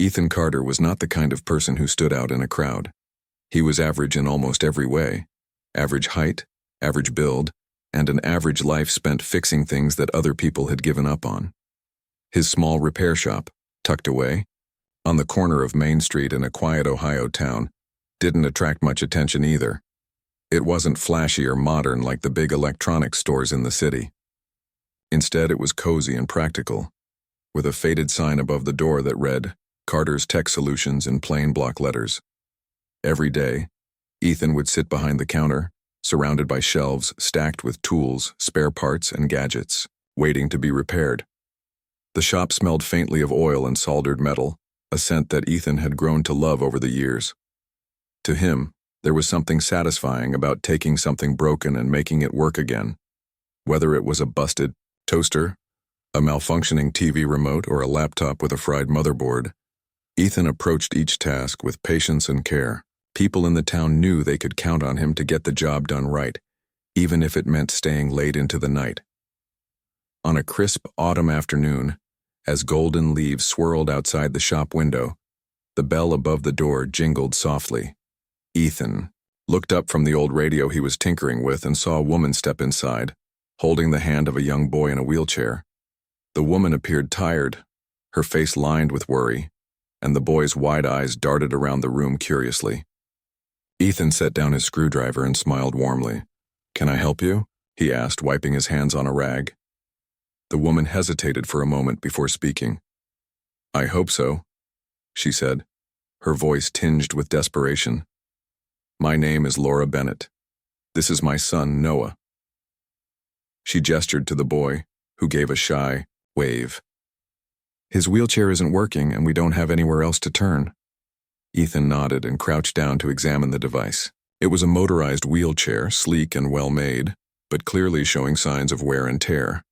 Ethan Carter was not the kind of person who stood out in a crowd. He was average in almost every way. Average height, average build, and an average life spent fixing things that other people had given up on. His small repair shop, tucked away, on the corner of Main Street in a quiet Ohio town, didn't attract much attention either. It wasn't flashy or modern like the big electronics stores in the city. Instead, it was cozy and practical, with a faded sign above the door that read, Carter's Tech Solutions in plain block letters. Every day, Ethan would sit behind the counter, surrounded by shelves stacked with tools, spare parts, and gadgets, waiting to be repaired. The shop smelled faintly of oil and soldered metal, a scent that Ethan had grown to love over the years. To him, there was something satisfying about taking something broken and making it work again. Whether it was a busted toaster, a malfunctioning TV remote, or a laptop with a fried motherboard, Ethan approached each task with patience and care. People in the town knew they could count on him to get the job done right, even if it meant staying late into the night. On a crisp autumn afternoon, as golden leaves swirled outside the shop window, the bell above the door jingled softly. Ethan looked up from the old radio he was tinkering with and saw a woman step inside, holding the hand of a young boy in a wheelchair. The woman appeared tired, her face lined with worry, and the boy's wide eyes darted around the room curiously. Ethan set down his screwdriver and smiled warmly. "Can I help you?" he asked, wiping his hands on a rag. The woman hesitated for a moment before speaking. "I hope so," she said, her voice tinged with desperation. "My name is Laura Bennett. This is my son, Noah." She gestured to the boy, who gave a shy wave. "His wheelchair isn't working and we don't have anywhere else to turn." Ethan nodded and crouched down to examine the device. It was a motorized wheelchair, sleek and well-made, but clearly showing signs of wear and tear.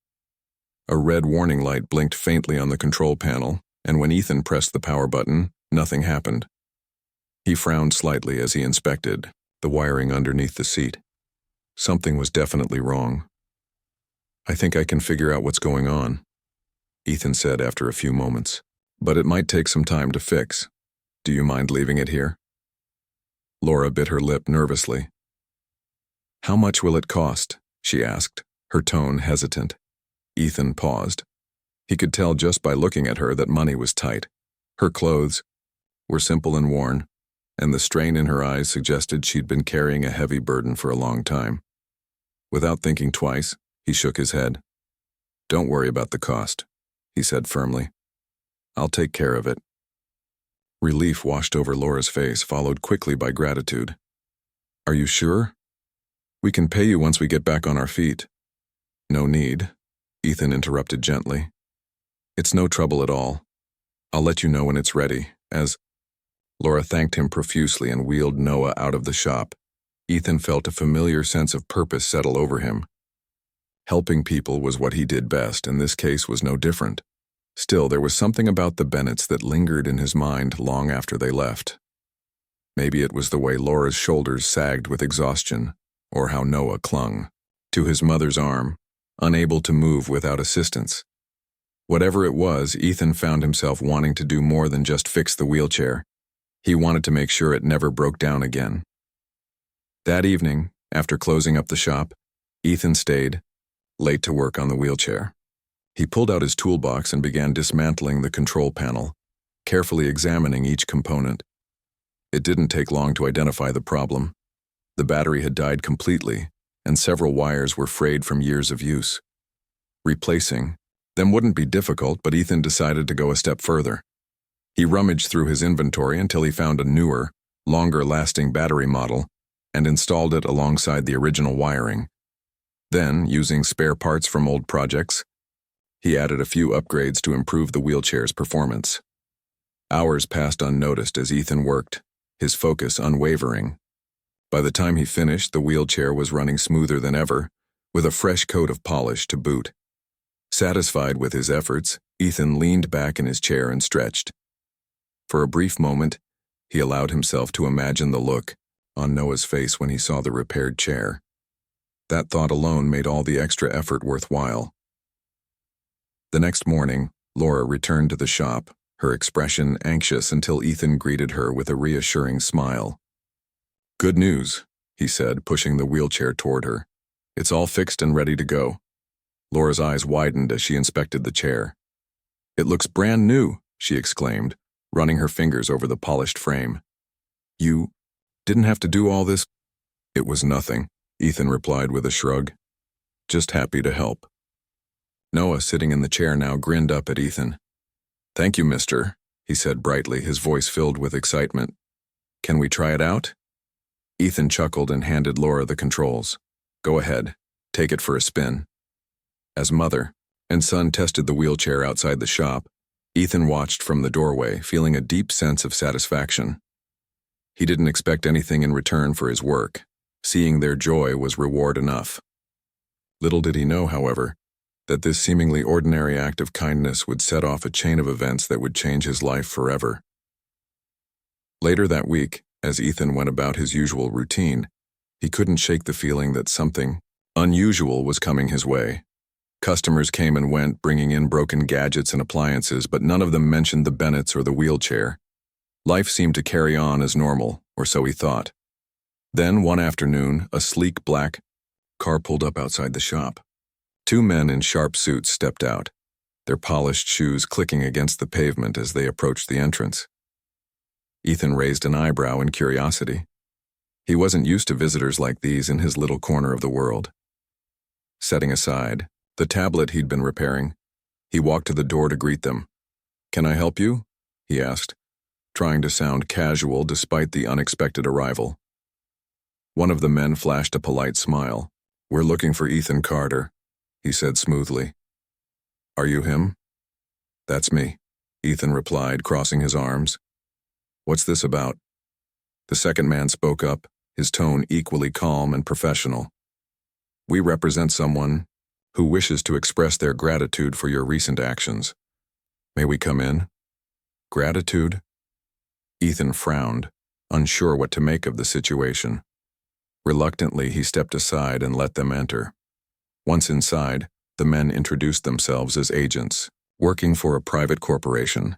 A red warning light blinked faintly on the control panel, and when Ethan pressed the power button, nothing happened. He frowned slightly as he inspected the wiring underneath the seat. Something was definitely wrong. "I think I can figure out what's going on," Ethan said after a few moments. "But it might take some time to fix. Do you mind leaving it here?" Laura bit her lip nervously. "How much will it cost?" she asked, her tone hesitant. Ethan paused. He could tell just by looking at her that money was tight. Her clothes were simple and worn, and the strain in her eyes suggested she'd been carrying a heavy burden for a long time. Without thinking twice, he shook his head. "Don't worry about the cost," he said firmly. "I'll take care of it." Relief washed over Laura's face, followed quickly by gratitude. "Are you sure? We can pay you once we get back on our feet." "No need," Ethan interrupted gently. "It's no trouble at all. I'll let you know when it's ready." As Laura thanked him profusely and wheeled Noah out of the shop, Ethan felt a familiar sense of purpose settle over him. Helping people was what he did best, and this case was no different. Still, there was something about the Bennetts that lingered in his mind long after they left. Maybe it was the way Laura's shoulders sagged with exhaustion, or how Noah clung to his mother's arm, unable to move without assistance. Whatever it was, Ethan found himself wanting to do more than just fix the wheelchair. He wanted to make sure it never broke down again. That evening, after closing up the shop, Ethan stayed late to work on the wheelchair. He pulled out his toolbox and began dismantling the control panel, carefully examining each component. It didn't take long to identify the problem. The battery had died completely, and several wires were frayed from years of use. Replacing them wouldn't be difficult, but Ethan decided to go a step further. He rummaged through his inventory until he found a newer, longer-lasting battery model and installed it alongside the original wiring. Then, using spare parts from old projects, he added a few upgrades to improve the wheelchair's performance. Hours passed unnoticed as Ethan worked, his focus unwavering. By the time he finished, the wheelchair was running smoother than ever, with a fresh coat of polish to boot. Satisfied with his efforts, Ethan leaned back in his chair and stretched. For a brief moment, he allowed himself to imagine the look on Noah's face when he saw the repaired chair. That thought alone made all the extra effort worthwhile. The next morning, Laura returned to the shop, her expression anxious until Ethan greeted her with a reassuring smile. "Good news," he said, pushing the wheelchair toward her. "It's all fixed and ready to go." Laura's eyes widened as she inspected the chair. "It looks brand new," she exclaimed, running her fingers over the polished frame. "You didn't have to do all this?" "It was nothing," Ethan replied with a shrug. "Just happy to help." Noah, sitting in the chair now, grinned up at Ethan. "Thank you, mister," he said brightly, his voice filled with excitement. "Can we try it out?" Ethan chuckled and handed Laura the controls. "Go ahead, take it for a spin." As mother and son tested the wheelchair outside the shop, Ethan watched from the doorway, feeling a deep sense of satisfaction. He didn't expect anything in return for his work. Seeing their joy was reward enough. Little did he know, however, that this seemingly ordinary act of kindness would set off a chain of events that would change his life forever. Later that week, as Ethan went about his usual routine, he couldn't shake the feeling that something unusual was coming his way. Customers came and went, bringing in broken gadgets and appliances, but none of them mentioned the Bennetts or the wheelchair. Life seemed to carry on as normal, or so he thought. Then, one afternoon, a sleek black car pulled up outside the shop. Two men in sharp suits stepped out, their polished shoes clicking against the pavement as they approached the entrance. Ethan raised an eyebrow in curiosity. He wasn't used to visitors like these in his little corner of the world. Setting aside the tablet he'd been repairing, he walked to the door to greet them. "Can I help you?" he asked, trying to sound casual despite the unexpected arrival. One of the men flashed a polite smile. "We're looking for Ethan Carter," he said smoothly. "Are you him?" "That's me," Ethan replied, crossing his arms. "What's this about?" The second man spoke up, his tone equally calm and professional. "We represent someone who wishes to express their gratitude for your recent actions. May we come in?" "Gratitude?" Ethan frowned, unsure what to make of the situation. Reluctantly, he stepped aside and let them enter. Once inside, the men introduced themselves as agents, working for a private corporation,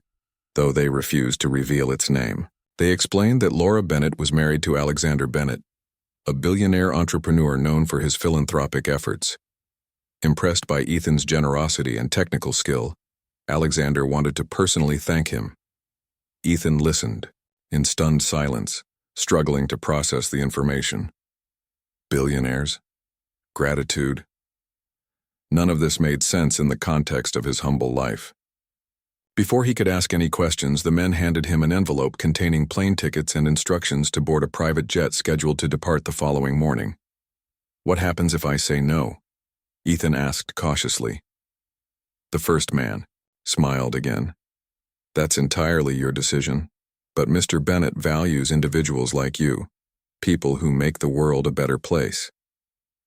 though they refused to reveal its name. They explained that Laura Bennett was married to Alexander Bennett, a billionaire entrepreneur known for his philanthropic efforts. Impressed by Ethan's generosity and technical skill, Alexander wanted to personally thank him. Ethan listened, in stunned silence, struggling to process the information. Billionaires? Gratitude? None of this made sense in the context of his humble life. Before he could ask any questions, the men handed him an envelope containing plane tickets and instructions to board a private jet scheduled to depart the following morning. "What happens if I say no?" Ethan asked cautiously. The first man smiled again. "That's entirely your decision, but Mr. Bennett values individuals like you, people who make the world a better place.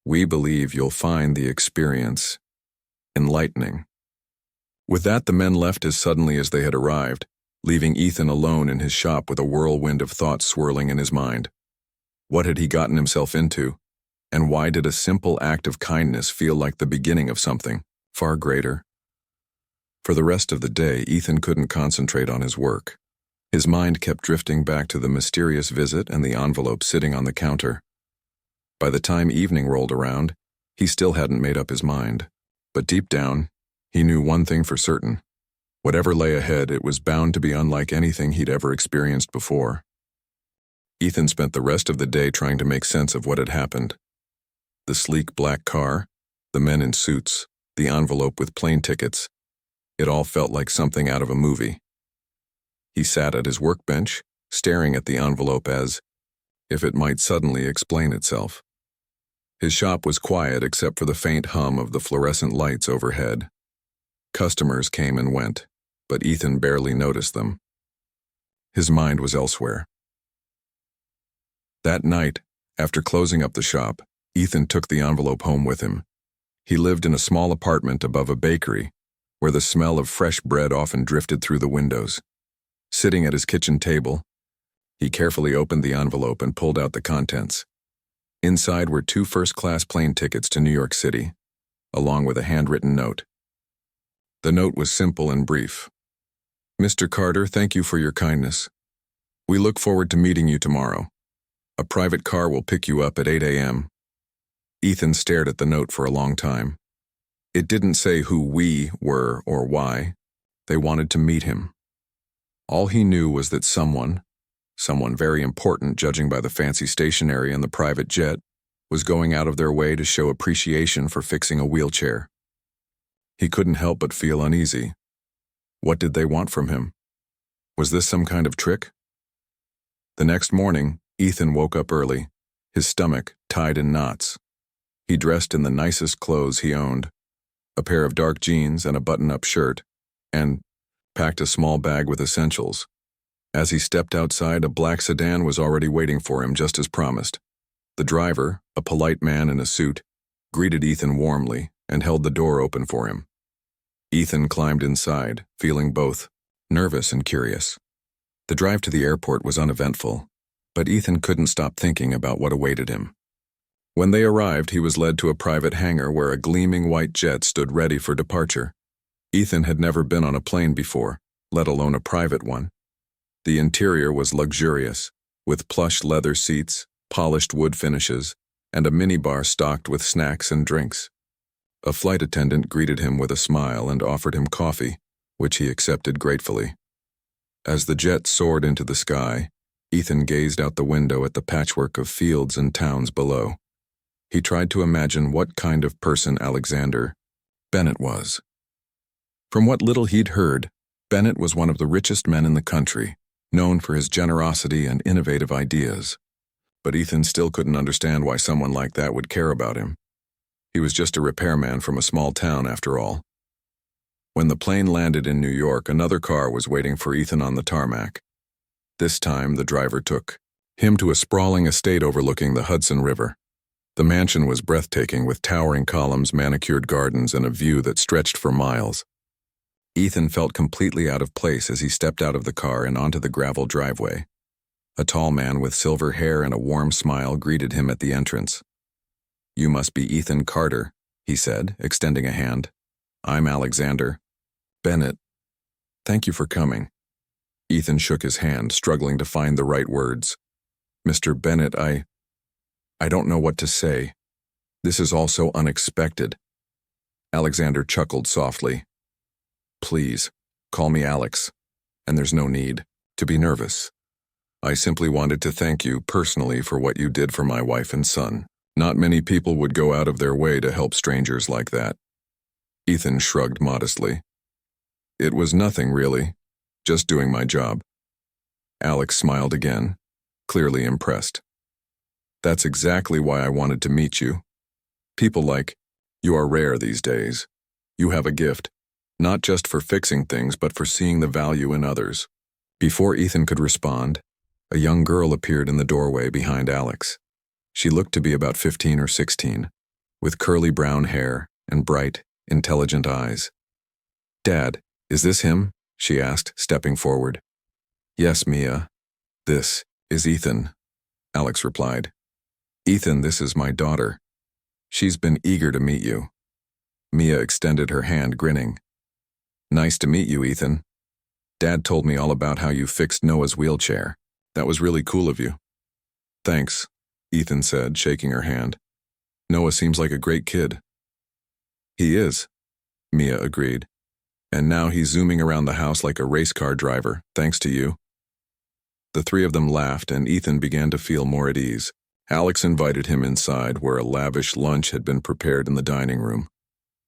We believe you'll find the experience enlightening." With that, the men left as suddenly as they had arrived, leaving Ethan alone in his shop with a whirlwind of thoughts swirling in his mind. What had he gotten himself into? And why did a simple act of kindness feel like the beginning of something far greater? For the rest of the day, Ethan couldn't concentrate on his work. His mind kept drifting back to the mysterious visit and the envelope sitting on the counter. By the time evening rolled around, he still hadn't made up his mind. But deep down, he knew one thing for certain. Whatever lay ahead, it was bound to be unlike anything he'd ever experienced before. Ethan spent the rest of the day trying to make sense of what had happened. The sleek black car, the men in suits, the envelope with plane tickets. It all felt like something out of a movie. He sat at his workbench, staring at the envelope as if it might suddenly explain itself. His shop was quiet except for the faint hum of the fluorescent lights overhead. Customers came and went, but Ethan barely noticed them. His mind was elsewhere. That night, after closing up the shop, Ethan took the envelope home with him. He lived in a small apartment above a bakery, where the smell of fresh bread often drifted through the windows. Sitting at his kitchen table, he carefully opened the envelope and pulled out the contents. Inside were 2 first-class plane tickets to New York City, along with a handwritten note. The note was simple and brief. Mr. Carter, thank you for your kindness. We look forward to meeting you tomorrow. A private car will pick you up at 8 a.m. Ethan stared at the note for a long time. It didn't say who we were or why. They wanted to meet him. All he knew was that someone very important judging by the fancy stationery and the private jet, was going out of their way to show appreciation for fixing a wheelchair. He couldn't help but feel uneasy. What did they want from him? Was this some kind of trick? The next morning, Ethan woke up early, his stomach tied in knots. He dressed in the nicest clothes he owned, a pair of dark jeans and a button-up shirt, and packed a small bag with essentials. As he stepped outside, a black sedan was already waiting for him just as promised. The driver, a polite man in a suit, greeted Ethan warmly and held the door open for him. Ethan climbed inside, feeling both nervous and curious. The drive to the airport was uneventful, but Ethan couldn't stop thinking about what awaited him. When they arrived, he was led to a private hangar where a gleaming white jet stood ready for departure. Ethan had never been on a plane before, let alone a private one. The interior was luxurious, with plush leather seats, polished wood finishes, and a minibar stocked with snacks and drinks. A flight attendant greeted him with a smile and offered him coffee, which he accepted gratefully. As the jet soared into the sky, Ethan gazed out the window at the patchwork of fields and towns below. He tried to imagine what kind of person Alexander Bennett was. From what little he'd heard, Bennett was one of the richest men in the country, known for his generosity and innovative ideas. But Ethan still couldn't understand why someone like that would care about him. He was just a repairman from a small town, after all. When the plane landed in New York, another car was waiting for Ethan on the tarmac. This time, the driver took him to a sprawling estate overlooking the Hudson River. The mansion was breathtaking, with towering columns, manicured gardens, and a view that stretched for miles. Ethan felt completely out of place as he stepped out of the car and onto the gravel driveway. A tall man with silver hair and a warm smile greeted him at the entrance. "You must be Ethan Carter," he said, extending a hand. "I'm Alexander Bennett. Thank you for coming." Ethan shook his hand, struggling to find the right words. "Mr. Bennett, I don't know what to say. This is all so unexpected." Alexander chuckled softly. "Please, call me Alex, and there's no need to be nervous. I simply wanted to thank you personally for what you did for my wife and son. Not many people would go out of their way to help strangers like that." Ethan shrugged modestly. "It was nothing, really. Just doing my job." Alex smiled again, clearly impressed. "That's exactly why I wanted to meet you. People like you are rare these days. You have a gift, not just for fixing things, but for seeing the value in others." Before Ethan could respond, a young girl appeared in the doorway behind Alex. She looked to be about 15 or 16, with curly brown hair and bright, intelligent eyes. "Dad, is this him?" she asked, stepping forward. "Yes, Mia. This is Ethan," Alex replied. "Ethan, this is my daughter. She's been eager to meet you." Mia extended her hand, grinning. "Nice to meet you, Ethan. Dad told me all about how you fixed Noah's wheelchair. That was really cool of you." "Thanks," Ethan said, shaking her hand. "Noah seems like a great kid." "He is," Mia agreed. "And now he's zooming around the house like a race car driver, thanks to you." The three of them laughed, and Ethan began to feel more at ease. Alex invited him inside, where a lavish lunch had been prepared in the dining room.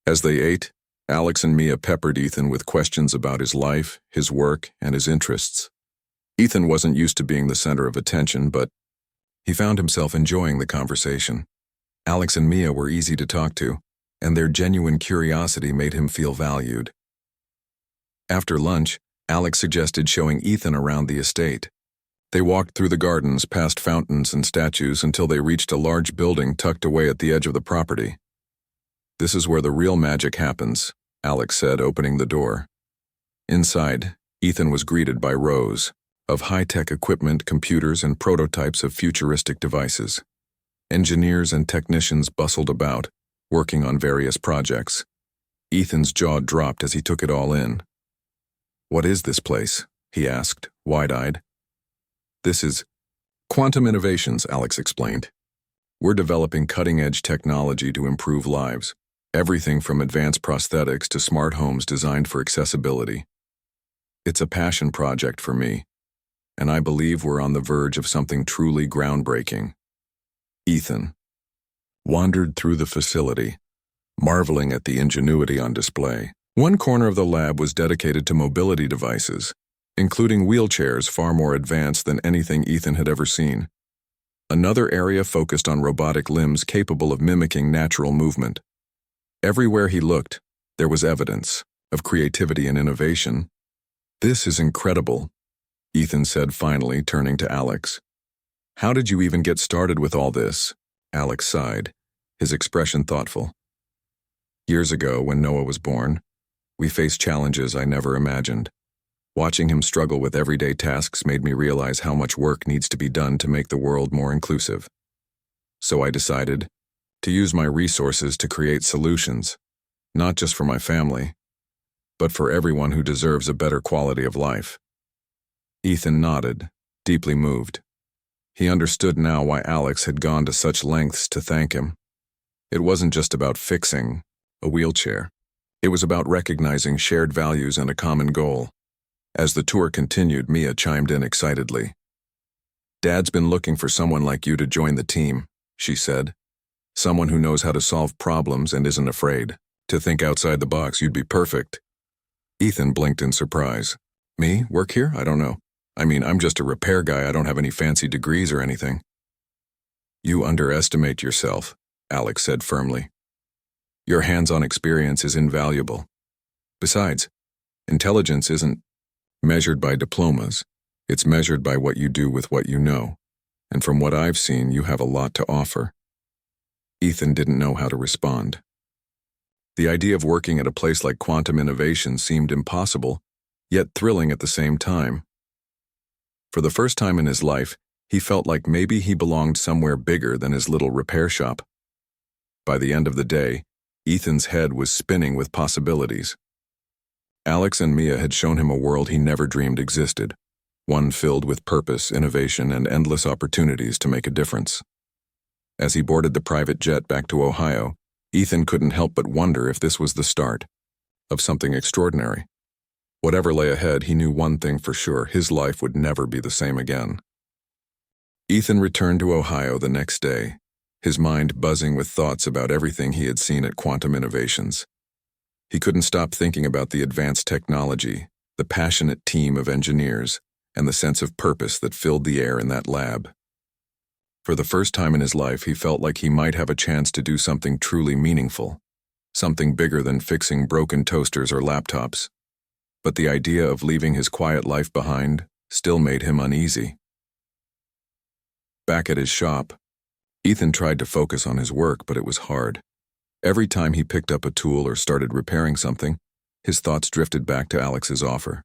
As they ate, Alex and Mia peppered Ethan with questions about his life, his work, and his interests. Ethan wasn't used to being the center of attention, but he found himself enjoying the conversation. Alex and Mia were easy to talk to, and their genuine curiosity made him feel valued. After lunch, Alex suggested showing Ethan around the estate. They walked through the gardens, past fountains and statues, until they reached a large building tucked away at the edge of the property. "This is where the real magic happens," Alex said, opening the door. Inside, Ethan was greeted by rows of high-tech equipment, computers, and prototypes of futuristic devices. Engineers and technicians bustled about, working on various projects. Ethan's jaw dropped as he took it all in. "What is this place?" he asked, wide-eyed. "This is Quantum Innovations," Alex explained. "We're developing cutting-edge technology to improve lives. Everything from advanced prosthetics to smart homes designed for accessibility. It's a passion project for me, and I believe we're on the verge of something truly groundbreaking." Ethan wandered through the facility, marveling at the ingenuity on display. One corner of the lab was dedicated to mobility devices, including wheelchairs far more advanced than anything Ethan had ever seen. Another area focused on robotic limbs capable of mimicking natural movement. Everywhere he looked, there was evidence of creativity and innovation. "This is incredible," Ethan said finally, turning to Alex. "How did you even get started with all this?" Alex sighed, his expression thoughtful. "Years ago, when Noah was born, we faced challenges I never imagined. Watching him struggle with everyday tasks made me realize how much work needs to be done to make the world more inclusive. So I decided to use my resources to create solutions, not just for my family, but for everyone who deserves a better quality of life." Ethan nodded, deeply moved. He understood now why Alex had gone to such lengths to thank him. It wasn't just about fixing a wheelchair. It was about recognizing shared values and a common goal. As the tour continued, Mia chimed in excitedly. "Dad's been looking for someone like you to join the team," she said. "Someone who knows how to solve problems and isn't afraid to think outside the box. You'd be perfect." Ethan blinked in surprise. "Me? Work here? I don't know. I mean, I'm just a repair guy. I don't have any fancy degrees or anything." "You underestimate yourself," Alex said firmly. "Your hands-on experience is invaluable. Besides, intelligence isn't measured by diplomas. It's measured by what you do with what you know. And from what I've seen, you have a lot to offer." Ethan didn't know how to respond. The idea of working at a place like Quantum Innovation seemed impossible, yet thrilling at the same time. For the first time in his life, he felt like maybe he belonged somewhere bigger than his little repair shop. By the end of the day, Ethan's head was spinning with possibilities. Alex and Mia had shown him a world he never dreamed existed, one filled with purpose, innovation, and endless opportunities to make a difference. As he boarded the private jet back to Ohio, Ethan couldn't help but wonder if this was the start of something extraordinary. Whatever lay ahead, he knew one thing for sure: his life would never be the same again. Ethan returned to Ohio the next day, his mind buzzing with thoughts about everything he had seen at Quantum Innovations. He couldn't stop thinking about the advanced technology, the passionate team of engineers, and the sense of purpose that filled the air in that lab. For the first time in his life, he felt like he might have a chance to do something truly meaningful, something bigger than fixing broken toasters or laptops. But the idea of leaving his quiet life behind still made him uneasy. Back at his shop, Ethan tried to focus on his work, but it was hard. Every time he picked up a tool or started repairing something, his thoughts drifted back to Alex's offer.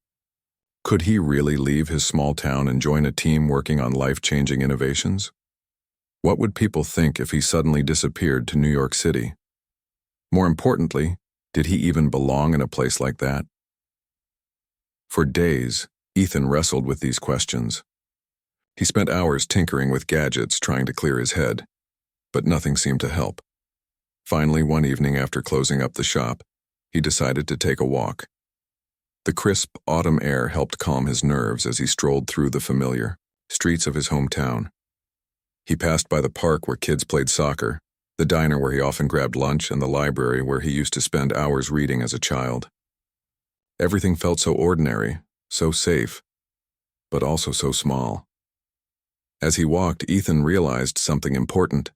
Could he really leave his small town and join a team working on life-changing innovations? What would people think if he suddenly disappeared to New York City? More importantly, did he even belong in a place like that? For days, Ethan wrestled with these questions. He spent hours tinkering with gadgets, trying to clear his head, but nothing seemed to help. Finally, one evening after closing up the shop, he decided to take a walk. The crisp autumn air helped calm his nerves as he strolled through the familiar streets of his hometown. He passed by the park where kids played soccer, the diner where he often grabbed lunch, and the library where he used to spend hours reading as a child. Everything felt so ordinary, so safe, but also so small. As he walked, Ethan realized something important.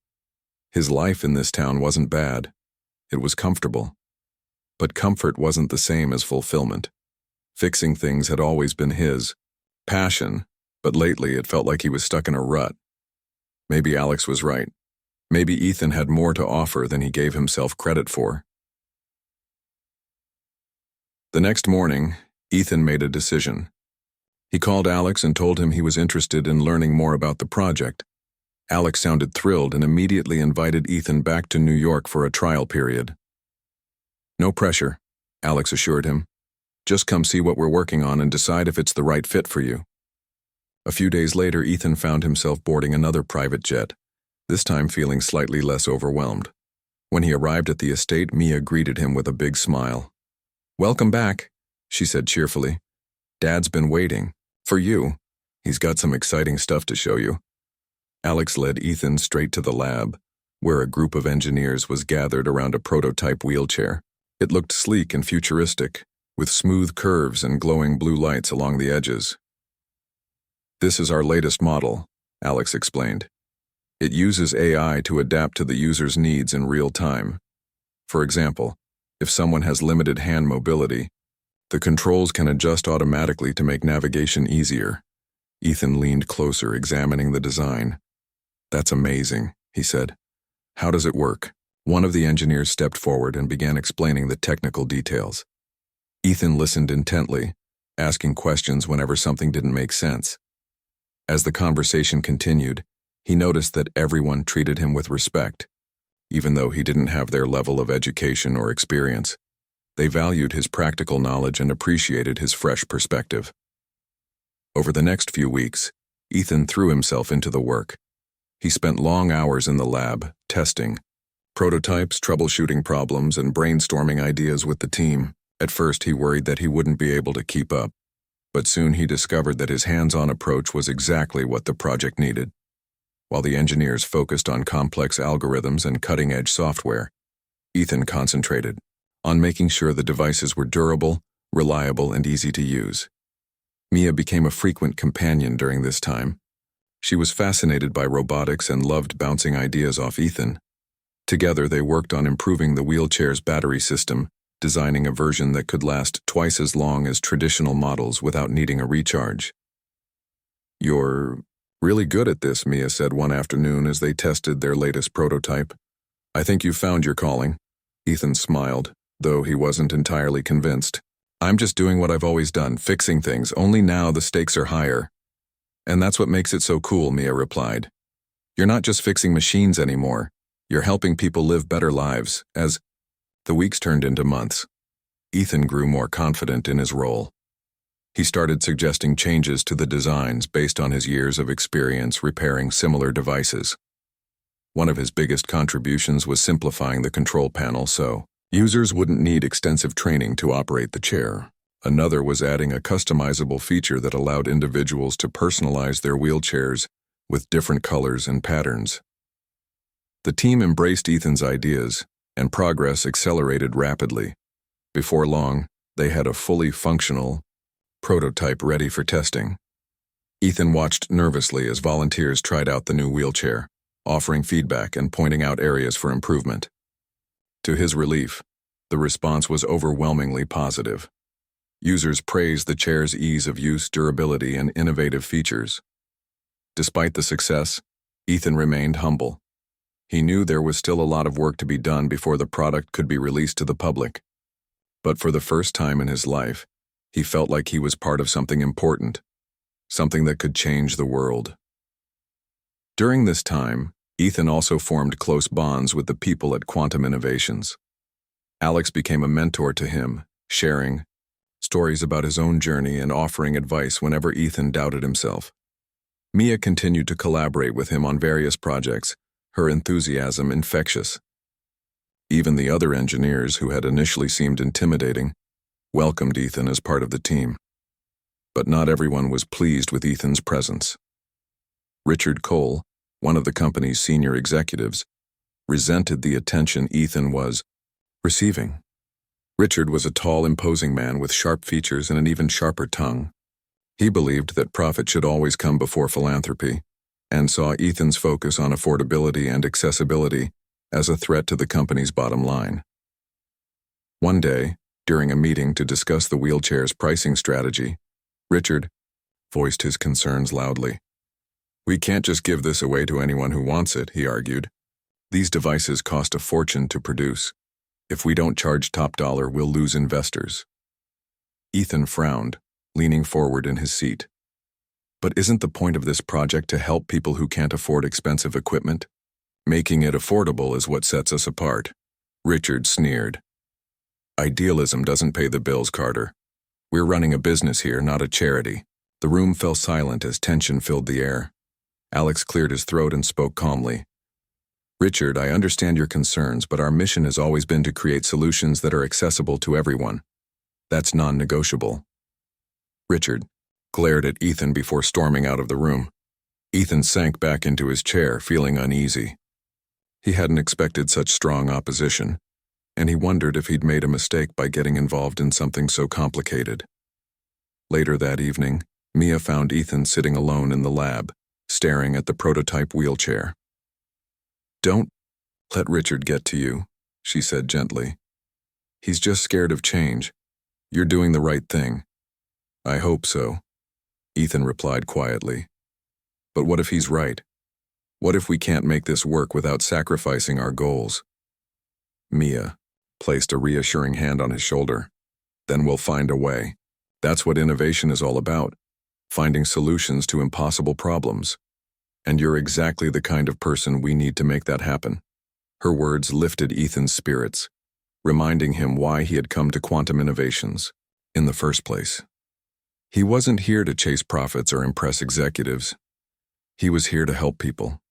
His life in this town wasn't bad. It was comfortable. But comfort wasn't the same as fulfillment. Fixing things had always been his passion, but lately it felt like he was stuck in a rut. Maybe Alex was right. Maybe Ethan had more to offer than he gave himself credit for. The next morning, Ethan made a decision. He called Alex and told him he was interested in learning more about the project. Alex sounded thrilled and immediately invited Ethan back to New York for a trial period. "No pressure," Alex assured him. Just come see what we're working on and decide if it's the right fit for you. A few days later, Ethan found himself boarding another private jet, this time feeling slightly less overwhelmed. When he arrived at the estate, Mia greeted him with a big smile. "Welcome back," she said cheerfully. "Dad's been waiting. For you. He's got some exciting stuff to show you." Alex led Ethan straight to the lab, where a group of engineers was gathered around a prototype wheelchair. It looked sleek and futuristic, with smooth curves and glowing blue lights along the edges. "This is our latest model," Alex explained. "It uses AI to adapt to the user's needs in real time. For example, if someone has limited hand mobility, the controls can adjust automatically to make navigation easier." Ethan leaned closer, examining the design. "That's amazing," he said. "How does it work?" One of the engineers stepped forward and began explaining the technical details. Ethan listened intently, asking questions whenever something didn't make sense. As the conversation continued, he noticed that everyone treated him with respect. Even though he didn't have their level of education or experience, they valued his practical knowledge and appreciated his fresh perspective. Over the next few weeks, Ethan threw himself into the work. He spent long hours in the lab, testing prototypes, troubleshooting problems, and brainstorming ideas with the team. At first, he worried that he wouldn't be able to keep up, but soon he discovered that his hands-on approach was exactly what the project needed. While the engineers focused on complex algorithms and cutting-edge software, Ethan concentrated on making sure the devices were durable, reliable, and easy to use. Mia became a frequent companion during this time. She was fascinated by robotics and loved bouncing ideas off Ethan. Together, they worked on improving the wheelchair's battery system, designing a version that could last twice as long as traditional models without needing a recharge. "You're really good at this," Mia said one afternoon as they tested their latest prototype. "I think you've found your calling." Ethan smiled, though he wasn't entirely convinced. "I'm just doing what I've always done, fixing things, only now the stakes are higher." "And that's what makes it so cool," Mia replied. "You're not just fixing machines anymore. You're helping people live better lives." As the weeks turned into months, Ethan grew more confident in his role. He started suggesting changes to the designs based on his years of experience repairing similar devices. One of his biggest contributions was simplifying the control panel so users wouldn't need extensive training to operate the chair. Another was adding a customizable feature that allowed individuals to personalize their wheelchairs with different colors and patterns. The team embraced Ethan's ideas, and progress accelerated rapidly. Before long, they had a fully functional prototype ready for testing. Ethan watched nervously as volunteers tried out the new wheelchair, offering feedback and pointing out areas for improvement. To his relief, the response was overwhelmingly positive. Users praised the chair's ease of use, durability, and innovative features. Despite the success, Ethan remained humble. He knew there was still a lot of work to be done before the product could be released to the public. But for the first time in his life, he felt like he was part of something important, something that could change the world. During this time, Ethan also formed close bonds with the people at Quantum Innovations. Alex became a mentor to him, sharing stories about his own journey and offering advice whenever Ethan doubted himself. Mia continued to collaborate with him on various projects, her enthusiasm infectious. Even the other engineers, who had initially seemed intimidating, welcomed Ethan as part of the team. But not everyone was pleased with Ethan's presence. Richard Cole, one of the company's senior executives, resented the attention Ethan was receiving. Richard was a tall, imposing man with sharp features and an even sharper tongue. He believed that profit should always come before philanthropy, and saw Ethan's focus on affordability and accessibility as a threat to the company's bottom line. One day, during a meeting to discuss the wheelchair's pricing strategy, Richard voiced his concerns loudly. "We can't just give this away to anyone who wants it," he argued. "These devices cost a fortune to produce. If we don't charge top dollar, we'll lose investors." Ethan frowned, leaning forward in his seat. "But isn't the point of this project to help people who can't afford expensive equipment? Making it affordable is what sets us apart." Richard sneered. "Idealism doesn't pay the bills, Carter. We're running a business here, not a charity." The room fell silent as tension filled the air. Alex cleared his throat and spoke calmly. "Richard, I understand your concerns, but our mission has always been to create solutions that are accessible to everyone. That's non-negotiable." Richard glared at Ethan before storming out of the room. Ethan sank back into his chair, feeling uneasy. He hadn't expected such strong opposition, and he wondered if he'd made a mistake by getting involved in something so complicated. Later that evening, Mia found Ethan sitting alone in the lab, staring at the prototype wheelchair. "Don't let Richard get to you," she said gently. "He's just scared of change. You're doing the right thing." "I hope so," Ethan replied quietly. "But what if he's right? What if we can't make this work without sacrificing our goals?" Mia placed a reassuring hand on his shoulder. "Then we'll find a way. That's what innovation is all about, finding solutions to impossible problems. And you're exactly the kind of person we need to make that happen." Her words lifted Ethan's spirits, reminding him why he had come to quantum innovations in the first place. He wasn't here to chase profits or impress executives. He was here to help people.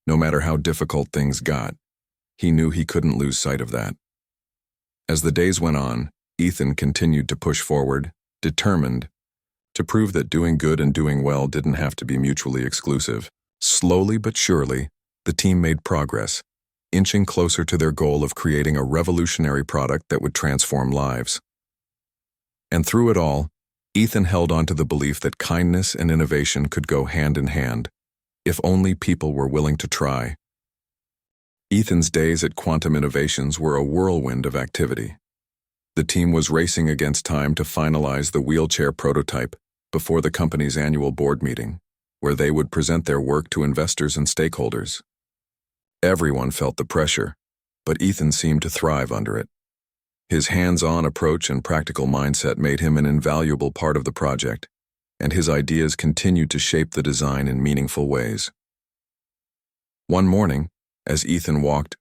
No matter how difficult things got, he knew he couldn't lose sight of that. As the days went on, Ethan continued to push forward, determined to prove that doing good and doing well didn't have to be mutually exclusive. Slowly but surely, the team made progress, inching closer to their goal of creating a revolutionary product that would transform lives. And through it all, Ethan held on to the belief that kindness and innovation could go hand in hand, if only people were willing to try. Ethan's days at Quantum Innovations were a whirlwind of activity. The team was racing against time to finalize the wheelchair prototype before the company's annual board meeting, where they would present their work to investors and stakeholders. Everyone felt the pressure, but Ethan seemed to thrive under it. His hands-on approach and practical mindset made him an invaluable part of the project, and his ideas continued to shape the design in meaningful ways. One morning, as Ethan walked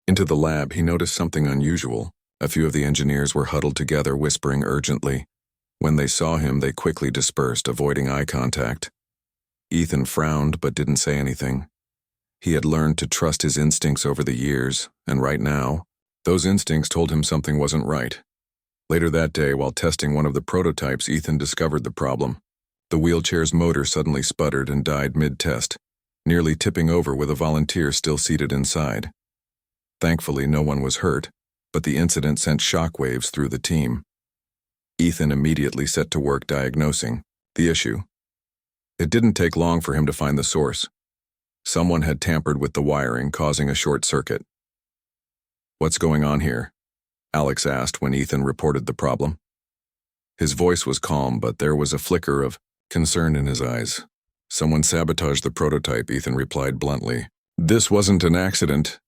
into the lab, he noticed something unusual. A few of the engineers were huddled together, whispering urgently. When they saw him, they quickly dispersed, avoiding eye contact. Ethan frowned but didn't say anything. He had learned to trust his instincts over the years, and right now, those instincts told him something wasn't right. Later that day, while testing one of the prototypes, Ethan discovered the problem. The wheelchair's motor suddenly sputtered and died mid-test, nearly tipping over with a volunteer still seated inside. Thankfully, no one was hurt, but the incident sent shockwaves through the team. Ethan immediately set to work diagnosing the issue. It didn't take long for him to find the source. Someone had tampered with the wiring, causing a short circuit. "What's going on here?" Alex asked when Ethan reported the problem. His voice was calm, but there was a flicker of concern in his eyes. "Someone sabotaged the prototype," Ethan replied bluntly. "This wasn't an accident."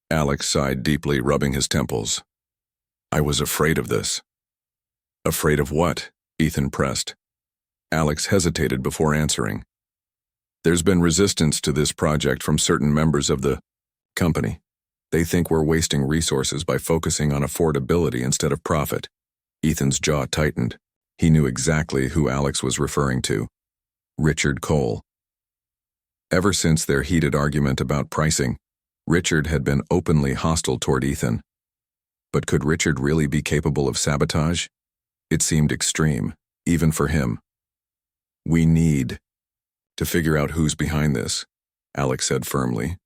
Alex sighed deeply, rubbing his temples. "I was afraid of this." "Afraid of what?" Ethan pressed. Alex hesitated before answering. "There's been resistance to this project from certain members of the company. They think we're wasting resources by focusing on affordability instead of profit." Ethan's jaw tightened. He knew exactly who Alex was referring to. Richard Cole. Ever since their heated argument about pricing, Richard had been openly hostile toward Ethan. But could Richard really be capable of sabotage? It seemed extreme, even for him. "We need to figure out who's behind this," Alex said firmly.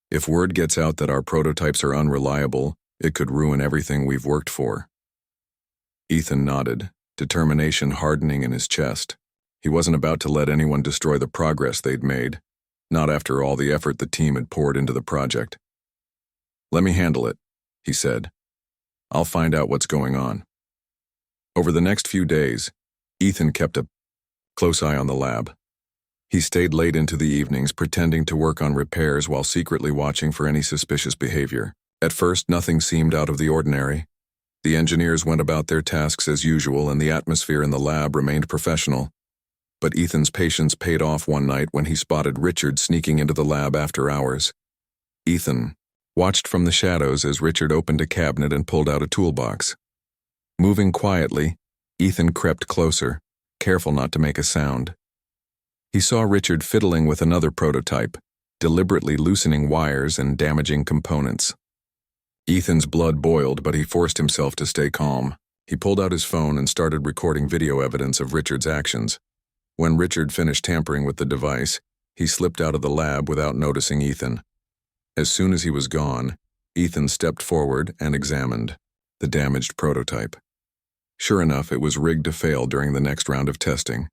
"If word gets out that our prototypes are unreliable, it could ruin everything we've worked for." Ethan nodded, determination hardening in his chest. He wasn't about to let anyone destroy the progress they'd made, not after all the effort the team had poured into the project. "Let me handle it," he said. "I'll find out what's going on." Over the next few days, Ethan kept a close eye on the lab. He stayed late into the evenings, pretending to work on repairs while secretly watching for any suspicious behavior. At first, nothing seemed out of the ordinary. The engineers went about their tasks as usual, and the atmosphere in the lab remained professional. But Ethan's patience paid off one night when he spotted Richard sneaking into the lab after hours. Ethan watched from the shadows as Richard opened a cabinet and pulled out a toolbox. Moving quietly, Ethan crept closer, careful not to make a sound. He saw Richard fiddling with another prototype, deliberately loosening wires and damaging components. Ethan's blood boiled, but he forced himself to stay calm. He pulled out his phone and started recording video evidence of Richard's actions. When Richard finished tampering with the device, he slipped out of the lab without noticing Ethan. As soon as he was gone, Ethan stepped forward and examined the damaged prototype. Sure enough, it was rigged to fail during the next round of testing.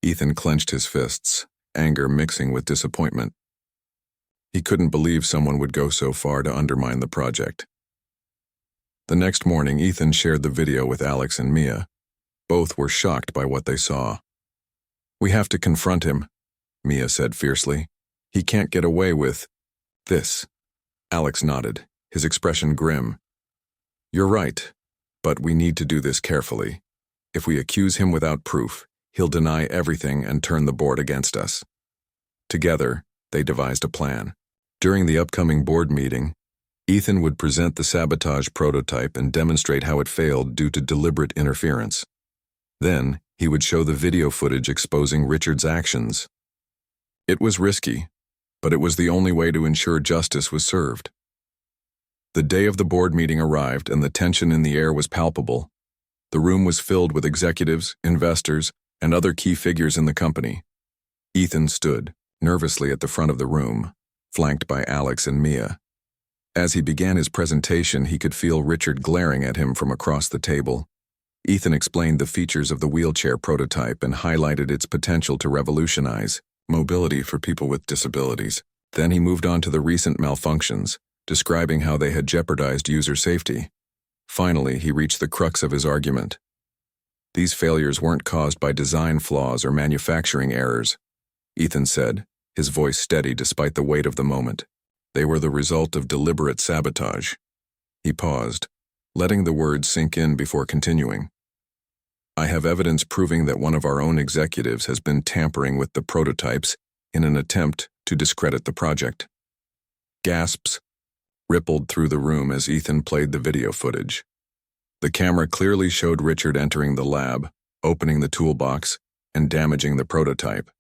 Ethan clenched his fists, anger mixing with disappointment. He couldn't believe someone would go so far to undermine the project. The next morning, Ethan shared the video with Alex and Mia. Both were shocked by what they saw. "We have to confront him," Mia said fiercely. "He can't get away with this." Alex nodded, his expression grim. "You're right, but we need to do this carefully. If we accuse him without proof, he'll deny everything and turn the board against us." Together, they devised a plan. During the upcoming board meeting, Ethan would present the sabotage prototype and demonstrate how it failed due to deliberate interference. Then, he would show the video footage exposing Richard's actions. It was risky, but it was the only way to ensure justice was served. The day of the board meeting arrived and the tension in the air was palpable. The room was filled with executives, investors, and other key figures in the company. Ethan stood, nervously at the front of the room, flanked by Alex and Mia. As he began his presentation, he could feel Richard glaring at him from across the table. Ethan explained the features of the wheelchair prototype and highlighted its potential to revolutionize mobility for people with disabilities. Then he moved on to the recent malfunctions, describing how they had jeopardized user safety. Finally, he reached the crux of his argument. These failures weren't caused by design flaws or manufacturing errors, Ethan said, his voice steady despite the weight of the moment. They were the result of deliberate sabotage. He paused, letting the words sink in before continuing. "I have evidence proving that one of our own executives has been tampering with the prototypes in an attempt to discredit the project." Gasps rippled through the room as Ethan played the video footage. The camera clearly showed Richard entering the lab, opening the toolbox, and damaging the prototype.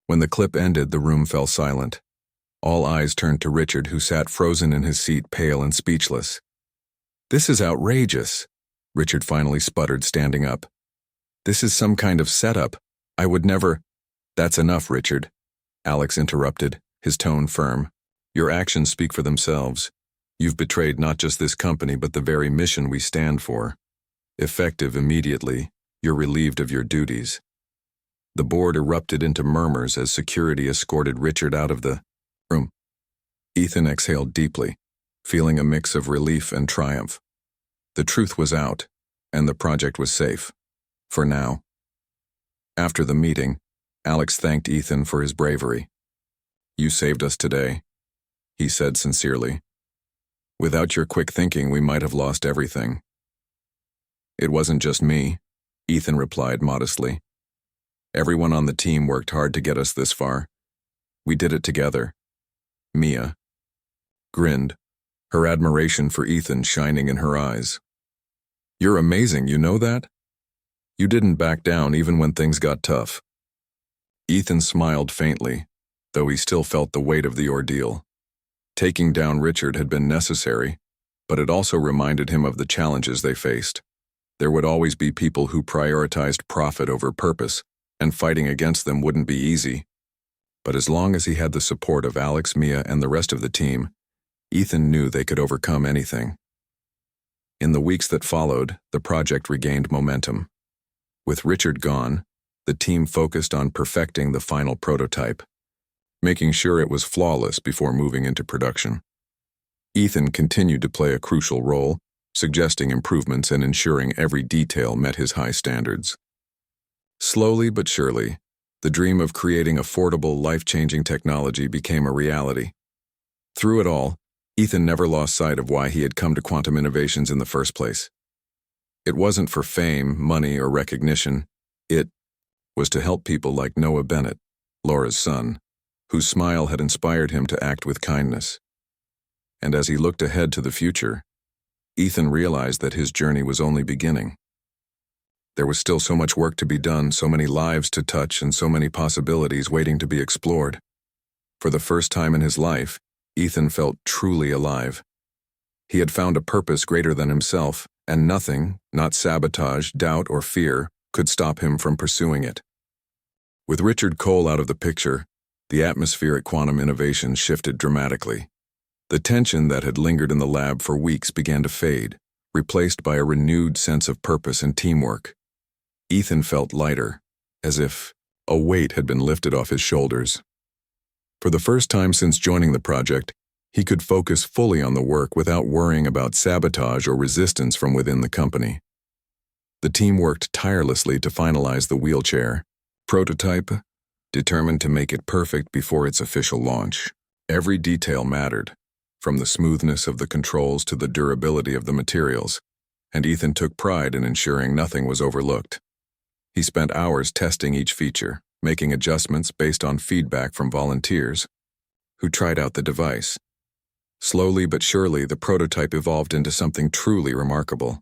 When the clip ended, the room fell silent. All eyes turned to Richard, who sat frozen in his seat, pale and speechless. "This is outrageous," Richard finally sputtered, standing up. "This is some kind of setup. I would never—" "That's enough, Richard," Alex interrupted, his tone firm. "Your actions speak for themselves. You've betrayed not just this company but the very mission we stand for. Effective immediately, you're relieved of your duties." The board erupted into murmurs as security escorted Richard out of the room. Ethan exhaled deeply, feeling a mix of relief and triumph. The truth was out, and the project was safe. For now. After the meeting, Alex thanked Ethan for his bravery. "You saved us today," he said sincerely. "Without your quick thinking, we might have lost everything." "It wasn't just me," Ethan replied modestly. "Everyone on the team worked hard to get us this far. We did it together." Mia grinned, her admiration for Ethan shining in her eyes. "You're amazing, you know that? You didn't back down even when things got tough." Ethan smiled faintly, though he still felt the weight of the ordeal. Taking down Richard had been necessary, but it also reminded him of the challenges they faced. There would always be people who prioritized profit over purpose, and fighting against them wouldn't be easy. But as long as he had the support of Alex, Mia, and the rest of the team, Ethan knew they could overcome anything. In the weeks that followed, the project regained momentum. With Richard gone, the team focused on perfecting the final prototype, making sure it was flawless before moving into production. Ethan continued to play a crucial role, suggesting improvements and ensuring every detail met his high standards. Slowly but surely, the dream of creating affordable, life-changing technology became a reality. Through it all, Ethan never lost sight of why he had come to quantum innovations in the first place. It wasn't for fame, money, or recognition. It was to help people like Noah Bennett, Laura's son, whose smile had inspired him to act with kindness. And as he looked ahead to the future, Ethan realized that his journey was only beginning. There was still so much work to be done, so many lives to touch, and so many possibilities waiting to be explored. For the first time in his life, Ethan felt truly alive. He had found a purpose greater than himself, and nothing, not sabotage, doubt, or fear, could stop him from pursuing it. With Richard Cole out of the picture, the atmosphere at Quantum Innovations shifted dramatically. The tension that had lingered in the lab for weeks began to fade, replaced by a renewed sense of purpose and teamwork. Ethan felt lighter, as if a weight had been lifted off his shoulders. For the first time since joining the project, he could focus fully on the work without worrying about sabotage or resistance from within the company. The team worked tirelessly to finalize the wheelchair prototype, determined to make it perfect before its official launch. Every detail mattered, from the smoothness of the controls to the durability of the materials, and Ethan took pride in ensuring nothing was overlooked. He spent hours testing each feature, making adjustments based on feedback from volunteers who tried out the device. Slowly but surely, the prototype evolved into something truly remarkable.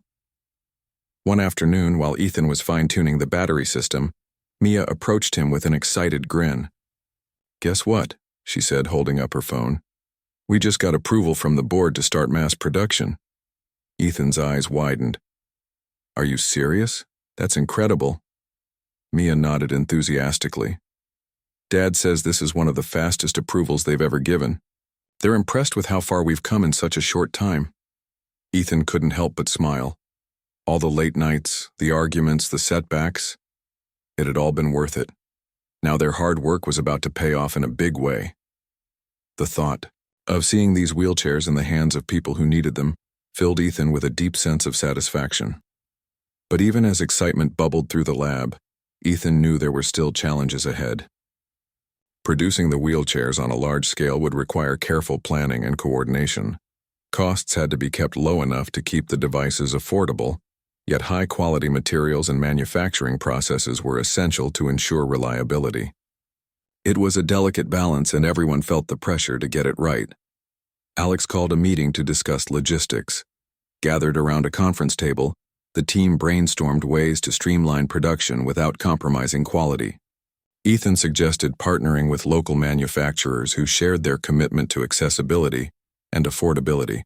One afternoon, while Ethan was fine-tuning the battery system, Mia approached him with an excited grin. "Guess what?" she said, holding up her phone. "We just got approval from the board to start mass production." Ethan's eyes widened. "Are you serious? That's incredible." Mia nodded enthusiastically. "Dad says this is one of the fastest approvals they've ever given. They're impressed with how far we've come in such a short time." Ethan couldn't help but smile. All the late nights, the arguments, the setbacks, it had all been worth it. Now their hard work was about to pay off in a big way. The thought of seeing these wheelchairs in the hands of people who needed them filled Ethan with a deep sense of satisfaction. But even as excitement bubbled through the lab, Ethan knew there were still challenges ahead. Producing the wheelchairs on a large scale would require careful planning and coordination. Costs had to be kept low enough to keep the devices affordable, yet high-quality materials and manufacturing processes were essential to ensure reliability. It was a delicate balance, and everyone felt the pressure to get it right. Alex called a meeting to discuss logistics. Gathered around a conference table, the team brainstormed ways to streamline production without compromising quality. Ethan suggested partnering with local manufacturers who shared their commitment to accessibility and affordability.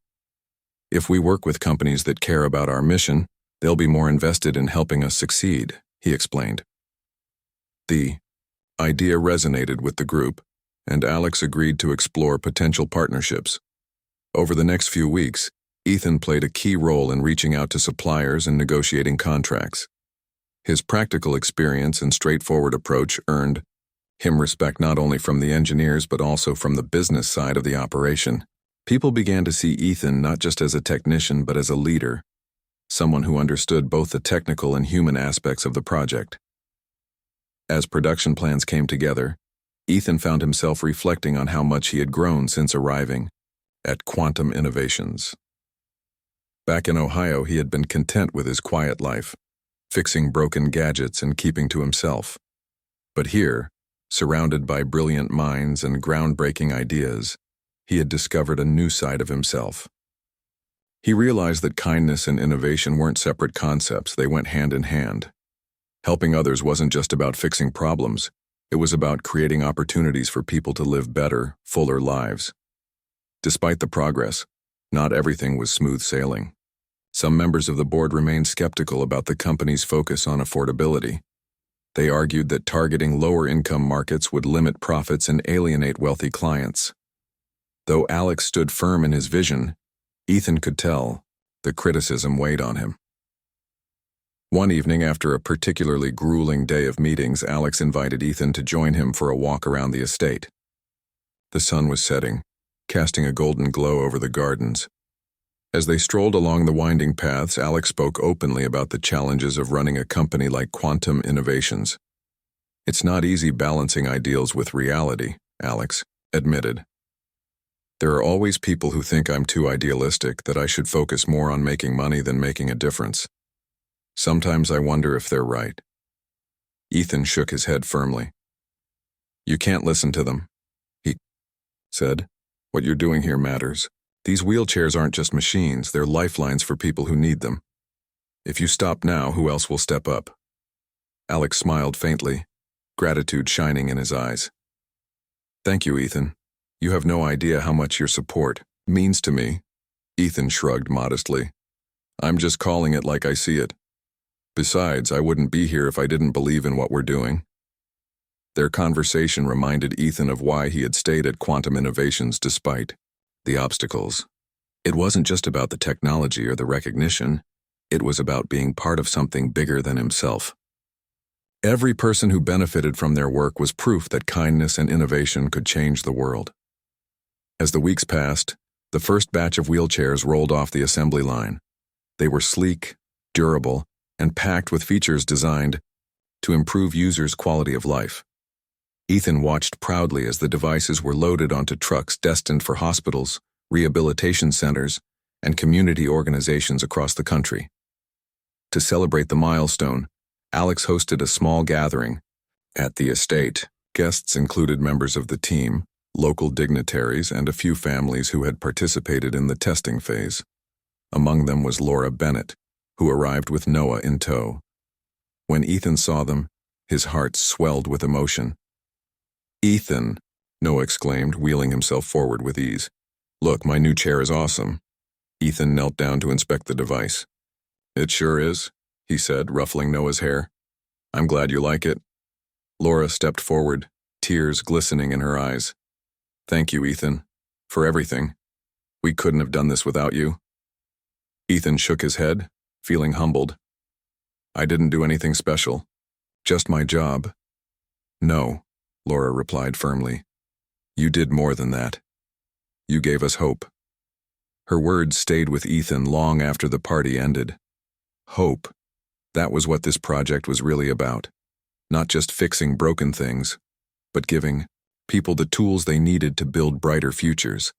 "If we work with companies that care about our mission, they'll be more invested in helping us succeed," he explained. The idea resonated with the group, and Alex agreed to explore potential partnerships. Over the next few weeks, Ethan played a key role in reaching out to suppliers and negotiating contracts. His practical experience and straightforward approach earned him respect not only from the engineers but also from the business side of the operation. People began to see Ethan not just as a technician but as a leader, someone who understood both the technical and human aspects of the project. As production plans came together, Ethan found himself reflecting on how much he had grown since arriving at Quantum Innovations. Back in Ohio, he had been content with his quiet life, fixing broken gadgets and keeping to himself. But here, surrounded by brilliant minds and groundbreaking ideas, he had discovered a new side of himself. He realized that kindness and innovation weren't separate concepts, they went hand in hand. Helping others wasn't just about fixing problems, it was about creating opportunities for people to live better, fuller lives. Despite the progress, not everything was smooth sailing. Some members of the board remained skeptical about the company's focus on affordability. They argued that targeting lower-income markets would limit profits and alienate wealthy clients. Though Alex stood firm in his vision, Ethan could tell the criticism weighed on him. One evening, after a particularly grueling day of meetings, Alex invited Ethan to join him for a walk around the estate. The sun was setting, casting a golden glow over the gardens. As they strolled along the winding paths, Alex spoke openly about the challenges of running a company like Quantum Innovations. "It's not easy balancing ideals with reality," Alex admitted. "There are always people who think I'm too idealistic, that I should focus more on making money than making a difference. Sometimes I wonder if they're right." Ethan shook his head firmly. "You can't listen to them," he said. "What you're doing here matters. These wheelchairs aren't just machines, they're lifelines for people who need them. If you stop now, who else will step up?" Alex smiled faintly, gratitude shining in his eyes. Thank you, Ethan. You have no idea how much your support means to me. Ethan shrugged modestly. I'm just calling it like I see it. Besides, I wouldn't be here if I didn't believe in what we're doing. Their conversation reminded Ethan of why he had stayed at Quantum Innovations despite the obstacles. It wasn't just about the technology or the recognition. It was about being part of something bigger than himself. Every person who benefited from their work was proof that kindness and innovation could change the world. As the weeks passed, the first batch of wheelchairs rolled off the assembly line. They were sleek, durable, and packed with features designed to improve users' quality of life. Ethan watched proudly as the devices were loaded onto trucks destined for hospitals, rehabilitation centers, and community organizations across the country. To celebrate the milestone, Alex hosted a small gathering at the estate. Guests included members of the team, local dignitaries, and a few families who had participated in the testing phase. Among them was Laura Bennett, who arrived with Noah in tow. When Ethan saw them, his heart swelled with emotion. "Ethan," Noah exclaimed, wheeling himself forward with ease. "Look, my new chair is awesome." Ethan knelt down to inspect the device. "It sure is," he said, ruffling Noah's hair. "I'm glad you like it." Laura stepped forward, tears glistening in her eyes. "Thank you, Ethan, for everything. We couldn't have done this without you." Ethan shook his head, feeling humbled. "I didn't do anything special. Just my job." "No," Laura replied firmly. "You did more than that. You gave us hope." Her words stayed with Ethan long after the party ended. Hope. That was what this project was really about. Not just fixing broken things, but giving people the tools they needed to build brighter futures.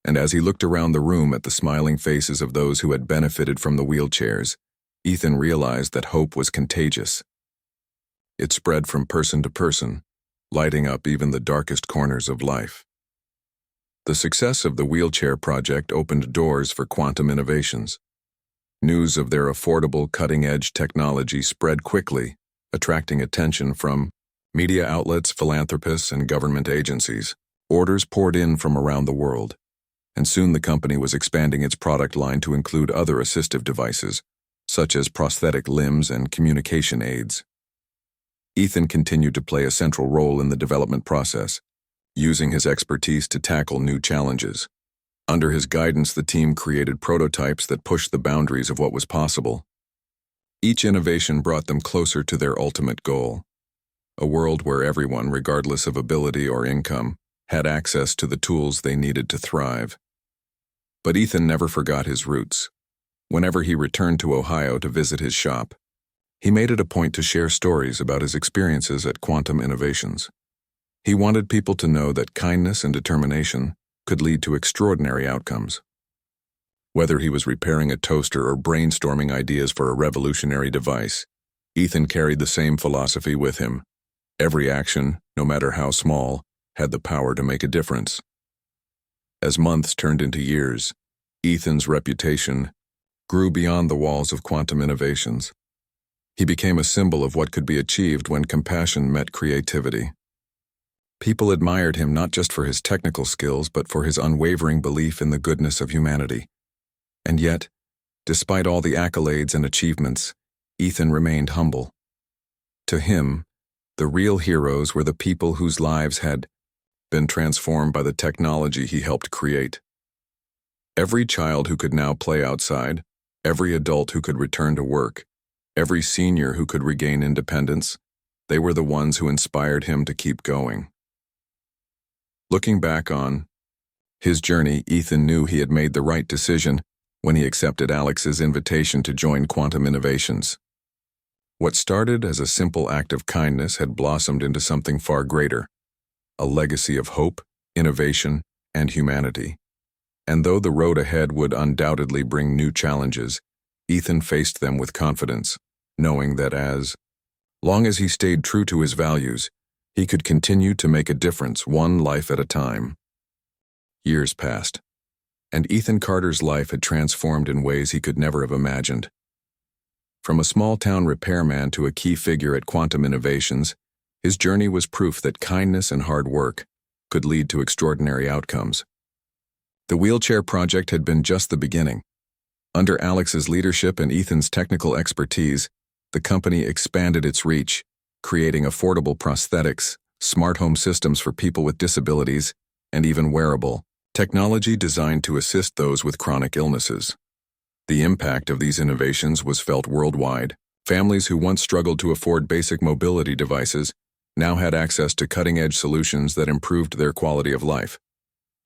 And as he looked around the room at the smiling faces of those who had benefited from the wheelchairs, Ethan realized that hope was contagious. It spread from person to person, lighting up even the darkest corners of life. The success of the wheelchair project opened doors for Quantum Innovations. News of their affordable, cutting-edge technology spread quickly, attracting attention from media outlets, philanthropists, and government agencies. Orders poured in from around the world, and soon the company was expanding its product line to include other assistive devices, such as prosthetic limbs and communication aids. Ethan continued to play a central role in the development process, using his expertise to tackle new challenges. Under his guidance, the team created prototypes that pushed the boundaries of what was possible. Each innovation brought them closer to their ultimate goal, a world where everyone, regardless of ability or income, had access to the tools they needed to thrive. But Ethan never forgot his roots. Whenever he returned to Ohio to visit his shop, he made it a point to share stories about his experiences at Quantum Innovations. He wanted people to know that kindness and determination could lead to extraordinary outcomes. Whether he was repairing a toaster or brainstorming ideas for a revolutionary device, Ethan carried the same philosophy with him. Every action, no matter how small, had the power to make a difference. As months turned into years, Ethan's reputation grew beyond the walls of Quantum Innovations. He became a symbol of what could be achieved when compassion met creativity. People admired him not just for his technical skills, but for his unwavering belief in the goodness of humanity. And yet, despite all the accolades and achievements, Ethan remained humble. To him, the real heroes were the people whose lives had been transformed by the technology he helped create. Every child who could now play outside, every adult who could return to work, every senior who could regain independence, they were the ones who inspired him to keep going. Looking back on his journey, Ethan knew he had made the right decision when he accepted Alex's invitation to join Quantum Innovations. What started as a simple act of kindness had blossomed into something far greater, a legacy of hope, innovation, and humanity. And though the road ahead would undoubtedly bring new challenges, Ethan faced them with confidence, knowing that as long as he stayed true to his values, he could continue to make a difference one life at a time. Years passed, and Ethan Carter's life had transformed in ways he could never have imagined. From a small-town repairman to a key figure at Quantum Innovations, his journey was proof that kindness and hard work could lead to extraordinary outcomes. The wheelchair project had been just the beginning. Under Alex's leadership and Ethan's technical expertise, the company expanded its reach, creating affordable prosthetics, smart home systems for people with disabilities, and even wearable technology designed to assist those with chronic illnesses. The impact of these innovations was felt worldwide. Families who once struggled to afford basic mobility devices now had access to cutting-edge solutions that improved their quality of life.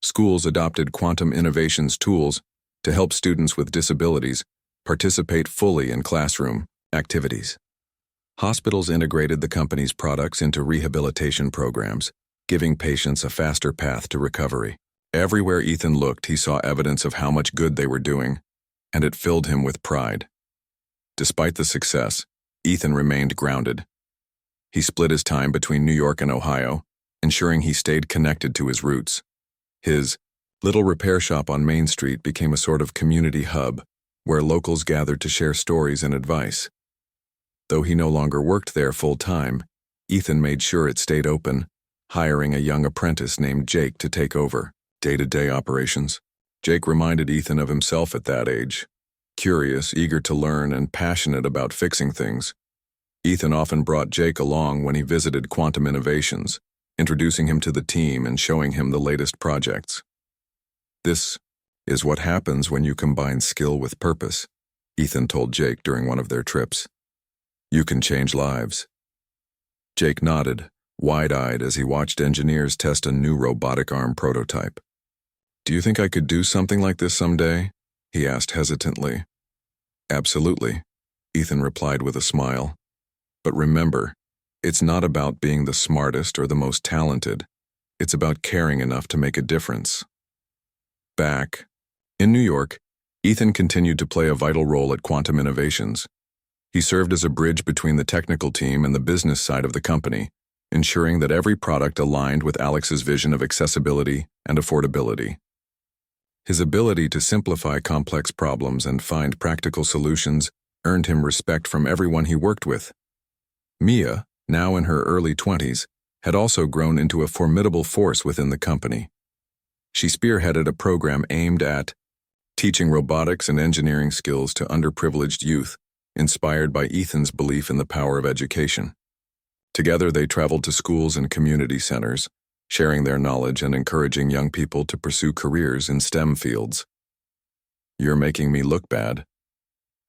Schools adopted Quantum Innovations tools to help students with disabilities participate fully in classroom activities. Hospitals integrated the company's products into rehabilitation programs, giving patients a faster path to recovery. Everywhere Ethan looked, he saw evidence of how much good they were doing, and it filled him with pride. Despite the success, Ethan remained grounded. He split his time between New York and Ohio, ensuring he stayed connected to his roots. His little repair shop on Main Street became a sort of community hub where locals gathered to share stories and advice. Though he no longer worked there full-time, Ethan made sure it stayed open, hiring a young apprentice named Jake to take over day-to-day operations. Jake reminded Ethan of himself at that age, curious, eager to learn, and passionate about fixing things. Ethan often brought Jake along when he visited Quantum Innovations, introducing him to the team and showing him the latest projects. "This is what happens when you combine skill with purpose," Ethan told Jake during one of their trips. "You can change lives." Jake nodded, wide-eyed as he watched engineers test a new robotic arm prototype. "Do you think I could do something like this someday?" he asked hesitantly. "Absolutely," Ethan replied with a smile. "But remember, it's not about being the smartest or the most talented. It's about caring enough to make a difference." Back in New York, Ethan continued to play a vital role at Quantum Innovations. He served as a bridge between the technical team and the business side of the company, ensuring that every product aligned with Alex's vision of accessibility and affordability. His ability to simplify complex problems and find practical solutions earned him respect from everyone he worked with. Mia, now in her early 20s, had also grown into a formidable force within the company. She spearheaded a program aimed at teaching robotics and engineering skills to underprivileged youth, inspired by Ethan's belief in the power of education. Together, they traveled to schools and community centers, sharing their knowledge and encouraging young people to pursue careers in STEM fields. "You're making me look bad,"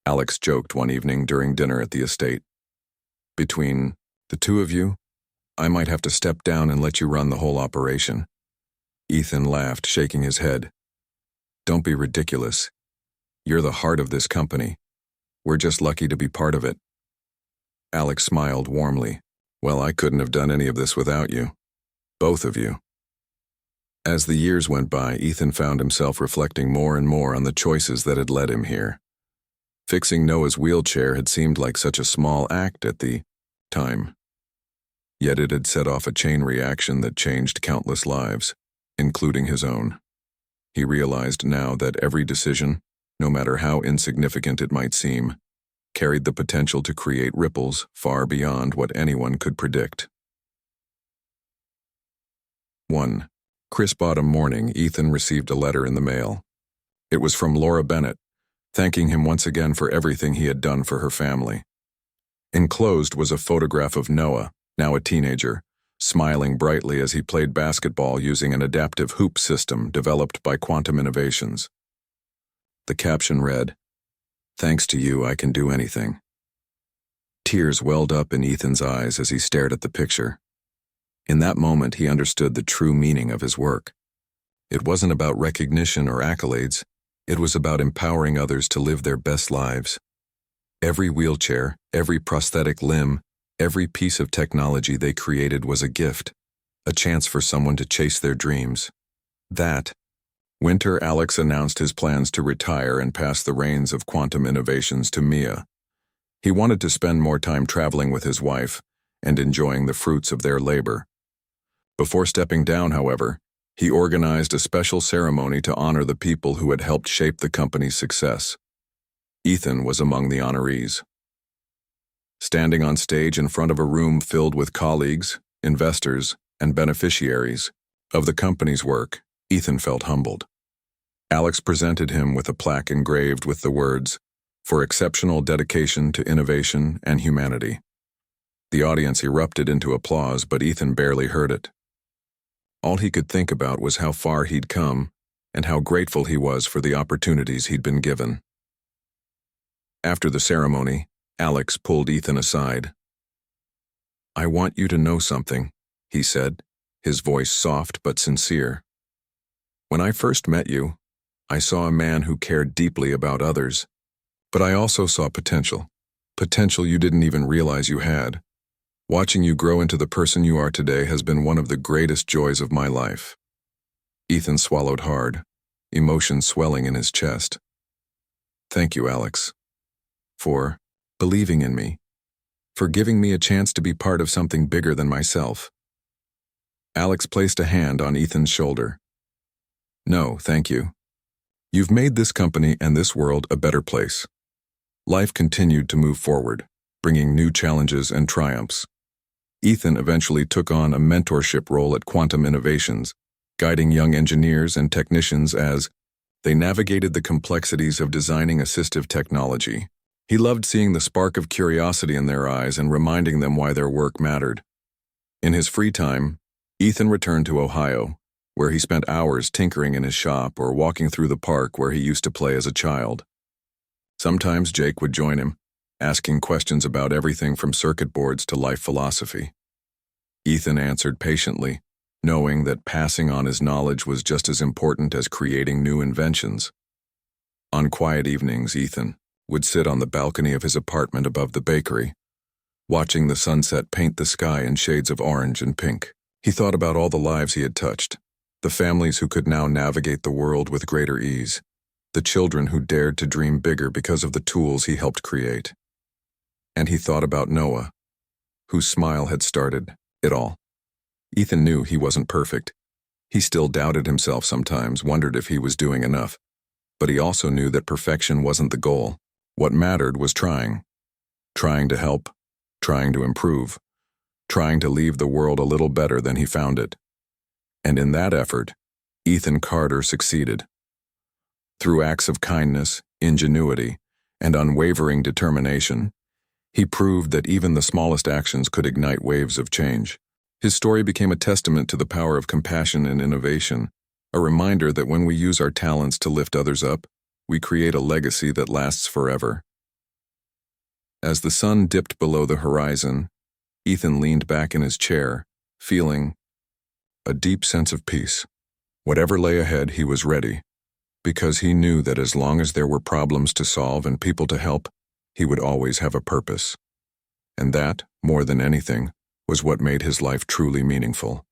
Alex joked one evening during dinner at the estate. "Between the two of you, I might have to step down and let you run the whole operation." Ethan laughed, shaking his head. "Don't be ridiculous. You're the heart of this company. We're just lucky to be part of it." Alex smiled warmly. "Well, I couldn't have done any of this without you. Both of you." As the years went by, Ethan found himself reflecting more and more on the choices that had led him here. Fixing Noah's wheelchair had seemed like such a small act at the time. Yet it had set off a chain reaction that changed countless lives, including his own. He realized now that every decision, no matter how insignificant it might seem, carried the potential to create ripples far beyond what anyone could predict. 1. Crisp autumn morning, Ethan received a letter in the mail. It was from Laura Bennett, thanking him once again for everything he had done for her family. Enclosed was a photograph of Noah, now a teenager, smiling brightly as he played basketball using an adaptive hoop system developed by Quantum Innovations. The caption read, "Thanks to you, I can do anything." Tears welled up in Ethan's eyes as he stared at the picture. In that moment, he understood the true meaning of his work. It wasn't about recognition or accolades. It was about empowering others to live their best lives. Every wheelchair, every prosthetic limb, every piece of technology they created was a gift, a chance for someone to chase their dreams. That winter, Alex announced his plans to retire and pass the reins of Quantum Innovations to Mia. He wanted to spend more time traveling with his wife and enjoying the fruits of their labor. Before stepping down, however, he organized a special ceremony to honor the people who had helped shape the company's success. Ethan was among the honorees. Standing on stage in front of a room filled with colleagues, investors, and beneficiaries of the company's work, Ethan felt humbled. Alex presented him with a plaque engraved with the words, "For exceptional dedication to innovation and humanity." The audience erupted into applause, but Ethan barely heard it. All he could think about was how far he'd come and how grateful he was for the opportunities he'd been given. After the ceremony, Alex pulled Ethan aside. "I want you to know something," he said, his voice soft but sincere. "When I first met you, I saw a man who cared deeply about others, but I also saw potential you didn't even realize you had. Watching you grow into the person you are today has been one of the greatest joys of my life." Ethan swallowed hard, emotion swelling in his chest. "Thank you, Alex, for believing in me, for giving me a chance to be part of something bigger than myself." Alex placed a hand on Ethan's shoulder. "No, thank you. You've made this company and this world a better place." Life continued to move forward, bringing new challenges and triumphs. Ethan eventually took on a mentorship role at Quantum Innovations, guiding young engineers and technicians as they navigated the complexities of designing assistive technology. He loved seeing the spark of curiosity in their eyes and reminding them why their work mattered. In his free time, Ethan returned to Ohio, where he spent hours tinkering in his shop or walking through the park where he used to play as a child. Sometimes Jake would join him, asking questions about everything from circuit boards to life philosophy. Ethan answered patiently, knowing that passing on his knowledge was just as important as creating new inventions. On quiet evenings, Ethan would sit on the balcony of his apartment above the bakery, watching the sunset paint the sky in shades of orange and pink. He thought about all the lives he had touched, the families who could now navigate the world with greater ease, the children who dared to dream bigger because of the tools he helped create. And he thought about Noah, whose smile had started it all. Ethan knew he wasn't perfect. He still doubted himself sometimes, wondered if he was doing enough. But he also knew that perfection wasn't the goal. What mattered was trying to help, trying to improve, trying to leave the world a little better than he found it. And in that effort, Ethan Carter succeeded. Through acts of kindness, ingenuity, and unwavering determination, he proved that even the smallest actions could ignite waves of change. His story became a testament to the power of compassion and innovation, a reminder that when we use our talents to lift others up, we create a legacy that lasts forever. As the sun dipped below the horizon, Ethan leaned back in his chair, feeling a deep sense of peace. Whatever lay ahead, he was ready, because he knew that as long as there were problems to solve and people to help, he would always have a purpose. And that, more than anything, was what made his life truly meaningful.